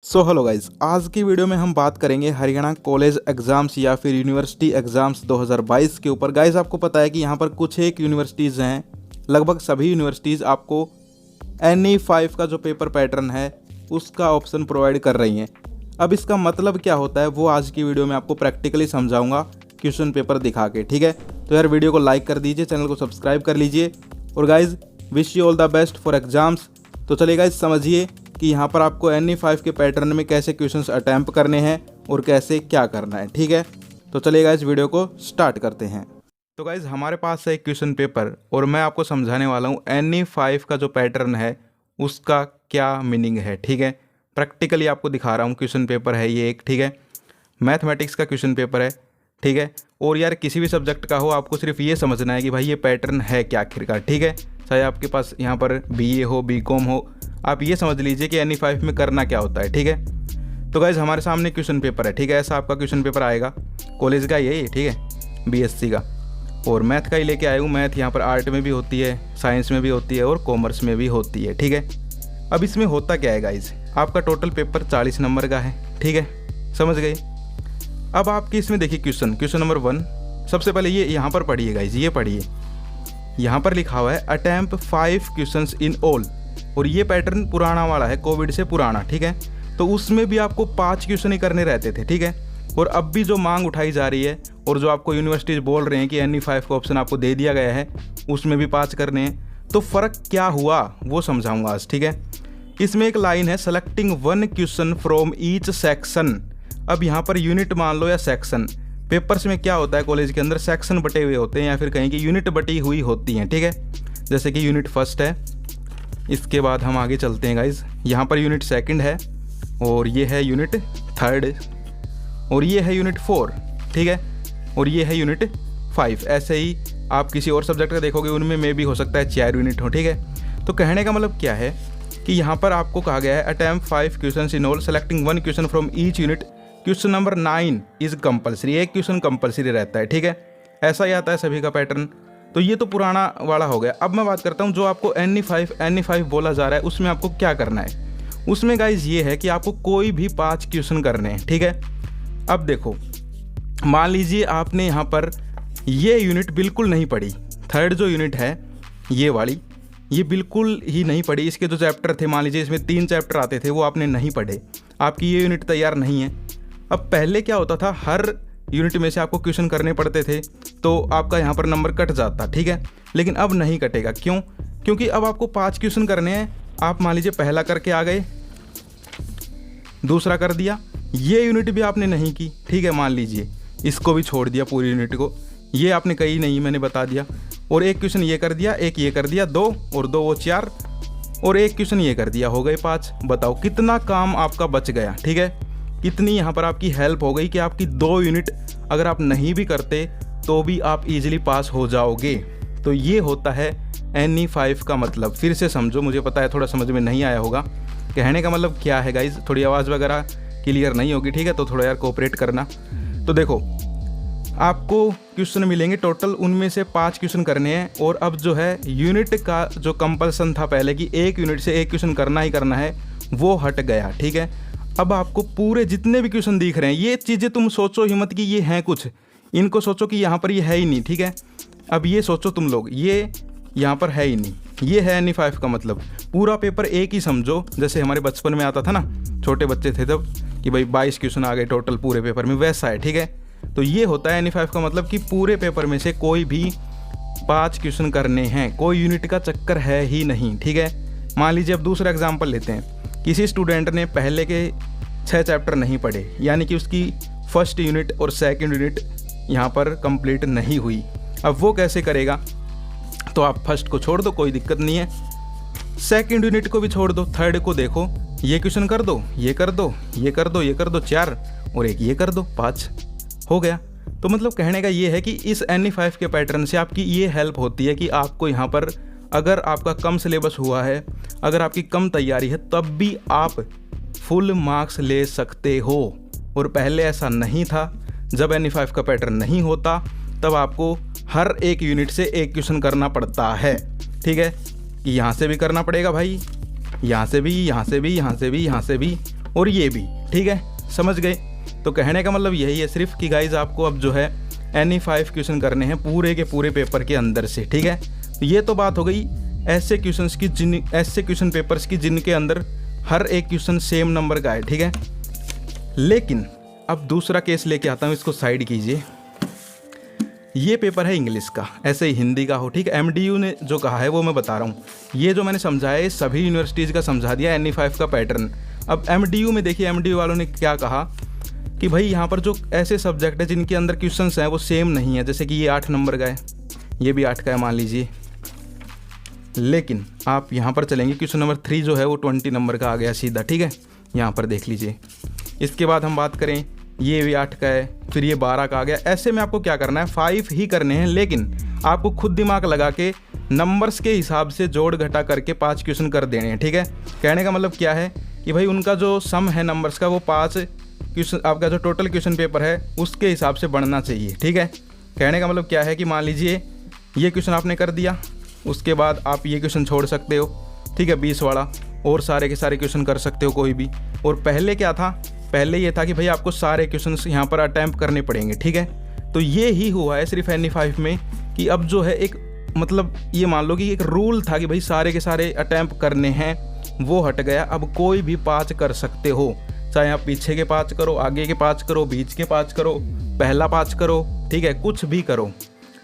Hello guys, आज की video में हम बात करेंगे हरियाणा कॉलेज एग्ज़ाम्स या फिर यूनिवर्सिटी एग्ज़ाम्स 2022 के ऊपर। गाइज आपको पता है कि यहाँ पर कुछ एक यूनिवर्सिटीज़ हैं, लगभग सभी यूनिवर्सिटीज़ आपको NE5 का जो पेपर पैटर्न है उसका ऑप्शन प्रोवाइड कर रही हैं। अब इसका मतलब क्या होता है वो आज की वीडियो में आपको प्रैक्टिकली समझाऊंगा क्वेश्चन पेपर दिखा के। ठीक है, तो यार वीडियो को लाइक कर दीजिए, चैनल को सब्सक्राइब कर लीजिए और guys wish you all the best for exams. तो चलिए गाइज समझिए कि यहाँ पर आपको NE5 के पैटर्न में कैसे क्वेश्चंस अटैम्प्ट करने हैं और कैसे क्या करना है। ठीक है, तो चलिए गाइज वीडियो को स्टार्ट करते हैं। तो गाइज हमारे पास है एक क्वेश्चन पेपर और मैं आपको समझाने वाला हूँ NE5 का जो पैटर्न है उसका क्या मीनिंग है। ठीक है, प्रैक्टिकली आपको दिखा रहा हूँ। क्वेश्चन पेपर है ये एक, ठीक है, मैथमेटिक्स का क्वेश्चन पेपर है। ठीक है, और यार किसी भी सब्जेक्ट का हो, आपको सिर्फ ये समझना है कि भाई ये पैटर्न है क्या आखिरकार। ठीक है, चाहे आपके पास यहाँ पर BA हो, BCom हो, आप ये समझ लीजिए कि NE5 में करना क्या होता है। ठीक है, तो गाइज हमारे सामने क्वेश्चन पेपर है। ठीक है, ऐसा आपका क्वेश्चन पेपर आएगा, कॉलेज का ये, ठीक है, BSc का, और मैथ का ही लेके आया हूँ। मैथ यहाँ पर आर्ट में भी होती है, साइंस में भी होती है और कॉमर्स में भी होती है। ठीक है, अब इसमें होता क्या है गाइज, आपका टोटल पेपर 40 नंबर का है। ठीक है, समझ गए। अब आपके इसमें देखिए क्वेश्चन नंबर 1, सबसे पहले ये यहाँ पर पढ़िए गाइज, ये पढ़िए, यहाँ पर लिखा हुआ है अटेम्प्ट 5 क्वेश्चंस इन ऑल, और ये पैटर्न पुराना वाला है, कोविड से पुराना। ठीक है, तो उसमें भी आपको 5 क्वेश्चन ही करने रहते थे। ठीक है, और अब भी जो मांग उठाई जा रही है और जो आपको यूनिवर्सिटीज बोल रहे हैं कि NE5 का ऑप्शन आपको दे दिया गया है, उसमें भी 5 करने हैं, तो फ़र्क क्या हुआ वो समझाऊंगा आज। ठीक है, इसमें एक लाइन है selecting 1 question from each section. अब यहाँ पर यूनिट मान लो या सेक्शन, पेपर्स में क्या होता है कॉलेज के अंदर, सेक्शन बटे हुए होते हैं या फिर कहीं की यूनिट बटी हुई होती हैं। ठीक है, जैसे कि यूनिट फर्स्ट है, इसके बाद हम आगे चलते हैं गाइज, यहाँ पर यूनिट सेकंड है, और ये है यूनिट थर्ड, और ये है यूनिट 4। ठीक है, और ये है यूनिट 5। ऐसे ही आप किसी और सब्जेक्ट का देखोगे, उनमें में भी हो सकता है 4 यूनिट हो। ठीक है, तो कहने का मतलब क्या है कि यहाँ पर आपको कहा गया है attempt 5 question in all selecting 1 question from each unit. Question number 9 is compulsory, एक क्वेश्चन कंपलसरी रहता है। ठीक है, ऐसा ही आता है सभी का पैटर्न। तो ये तो पुराना वाला हो गया। अब मैं बात करता हूँ जो आपको NE5 बोला जा रहा है, उसमें आपको क्या करना है। उसमें गाइज ये है कि आपको कोई भी 5 क्वेश्चन करने हैं। ठीक है, अब देखो, मान लीजिए आपने यहाँ पर ये यूनिट बिल्कुल नहीं पढ़ी, थर्ड जो यूनिट है ये वाली, ये बिल्कुल ही नहीं पढ़ी। इसके जो चैप्टर थे, मान लीजिए इसमें 3 चैप्टर आते थे, वो आपने नहीं पढ़े, आपकी ये यूनिट तैयार नहीं है। अब पहले क्या होता था, हर यूनिट में से आपको क्वेश्चन करने पड़ते थे, तो आपका यहाँ पर नंबर कट जाता। ठीक है, लेकिन अब नहीं कटेगा। क्यों? क्योंकि अब आपको 5 क्वेश्चन करने हैं। आप मान लीजिए पहला करके आ गए, दूसरा कर दिया, ये यूनिट भी आपने नहीं की। ठीक है, मान लीजिए इसको भी छोड़ दिया, पूरी यूनिट को, ये आपने कही नहीं, मैंने बता दिया, और एक क्वेश्चन ये कर दिया, एक ये कर दिया, 2 और 2 वो 4, और एक क्वेश्चन ये कर दिया, हो गए 5। बताओ कितना काम आपका बच गया। ठीक है, कितनी यहाँ पर आपकी हेल्प हो गई कि आपकी 2 यूनिट अगर आप नहीं भी करते तो भी आप इजीली पास हो जाओगे। तो ये होता है NE5 का मतलब। फिर से समझो, मुझे पता है थोड़ा समझ में नहीं आया होगा, कहने का मतलब क्या है गाइज, थोड़ी आवाज़ वगैरह क्लियर नहीं होगी। ठीक है, तो थोड़ा यार कोऑपरेट करना। तो देखो, आपको क्वेश्चन मिलेंगे टोटल, उनमें से 5 क्वेश्चन करने हैं, और अब जो है यूनिट का जो कंपल्सन था पहले कि एक यूनिट से एक क्वेश्चन करना ही करना है, वो हट गया। ठीक है, अब आपको पूरे जितने भी क्वेश्चन दिख रहे हैं, ये चीज़ें तुम सोचो ही मत कि ये हैं कुछ, इनको सोचो कि यहाँ पर ये है ही नहीं। ठीक है, अब ये सोचो तुम लोग, ये यहाँ पर है ही नहीं, ये है NE5 का मतलब। पूरा पेपर एक ही समझो, जैसे हमारे बचपन में आता था ना, छोटे बच्चे थे तब, कि भाई 22 क्वेश्चन आ गए टोटल पूरे पेपर में, वैसा है। ठीक है, तो ये होता है NE5 का मतलब कि पूरे पेपर में से कोई भी 5 क्वेश्चन करने हैं, कोई यूनिट का चक्कर है ही नहीं। ठीक है, मान लीजिए अब दूसरा एग्जाम्पल लेते हैं, किसी स्टूडेंट ने पहले के 6 चैप्टर नहीं पढ़े, यानी कि उसकी फर्स्ट यूनिट और सेकंड यूनिट यहाँ पर कंप्लीट नहीं हुई। अब वो कैसे करेगा, तो आप फर्स्ट को छोड़ दो, कोई दिक्कत नहीं है, सेकंड यूनिट को भी छोड़ दो, थर्ड को देखो, ये क्वेश्चन कर दो, ये कर दो, ये कर दो, ये कर दो, 4, और एक ये कर दो, 5 हो गया। तो मतलब कहने का ये है कि इस NE5 के पैटर्न से आपकी ये हेल्प होती है कि आपको यहाँ पर अगर आपका कम सिलेबस हुआ है, अगर आपकी कम तैयारी है, तब भी आप फुल मार्क्स ले सकते हो। और पहले ऐसा नहीं था, जब NE5 का पैटर्न नहीं होता तब आपको हर एक यूनिट से एक क्वेश्चन करना पड़ता है। ठीक है, कि यहाँ से भी करना पड़ेगा भाई, यहाँ से भी, यहाँ से भी, यहाँ से भी, यहाँ से भी, और ये भी, ठीक है, समझ गए। तो कहने का मतलब यही है सिर्फ कि गाइज आपको अब जो है एनी 5 क्वेश्चन करने हैं पूरे के पूरे पेपर के अंदर से, ठीक है। तो ये तो बात हो गई ऐसे क्वेश्चंस की ऐसे क्वेश्चन पेपर्स की जिनके अंदर हर एक क्वेश्चन सेम नंबर का है, ठीक है। लेकिन अब दूसरा केस लेके आता हूँ, इसको साइड कीजिए। ये पेपर है इंग्लिश का, ऐसे ही हिंदी का हो, ठीक है। MDU ने जो कहा है वो मैं बता रहा हूँ। ये जो मैंने समझाया है सभी यूनिवर्सिटीज़ का समझा दिया एनी 5 का पैटर्न। अब MDU में देखिए, MDU वालों ने क्या कहा कि भाई यहाँ पर जो ऐसे सब्जेक्ट है जिनके अंदर क्वेश्चंस हैं वो सेम नहीं है, जैसे कि ये 8 नंबर का है, ये भी 8 का है मान लीजिए। लेकिन आप यहाँ पर चलेंगे, क्वेश्चन नंबर 3 जो है वो 20 नंबर का आ गया सीधा, ठीक है। यहाँ पर देख लीजिए। इसके बाद हम बात करें, ये भी 8 का है, फिर ये 12 का आ गया। ऐसे में आपको क्या करना है, 5 ही करने हैं, लेकिन आपको खुद दिमाग लगा के नंबर्स के हिसाब से जोड़ घटा करके 5 क्वेश्चन कर देने हैं, ठीक है। कहने का मतलब क्या है कि भाई उनका जो सम है नंबर्स का वो 5 क्वेश्चन, आपका जो टोटल क्वेश्चन पेपर है उसके हिसाब से बढ़ना चाहिए, ठीक है। कहने का मतलब क्या है कि मान लीजिए ये क्वेश्चन आपने कर दिया, उसके बाद आप ये क्वेश्चन छोड़ सकते हो, ठीक है, 20 वाला, और सारे के सारे क्वेश्चन कर सकते हो कोई भी। और पहले क्या था, पहले ये था कि भाई आपको सारे क्वेश्चंस यहाँ पर अटैम्प्ट करने पड़ेंगे, ठीक है। तो ये ही हुआ है सिर्फ एनी 5 में कि अब जो है एक मतलब ये मान लो कि एक रूल था कि भाई सारे के सारे अटैम्प्ट करने हैं, वो हट गया। अब कोई भी 5 कर सकते हो, चाहे आप पीछे के 5 करो, आगे के 5 करो, बीच के 5 करो, पहला 5 करो, ठीक है, कुछ भी करो,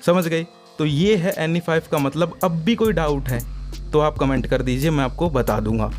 समझ गए। तो ये है एनी 5 का मतलब। अब भी कोई डाउट है तो आप कमेंट कर दीजिए, मैं आपको बता दूंगा।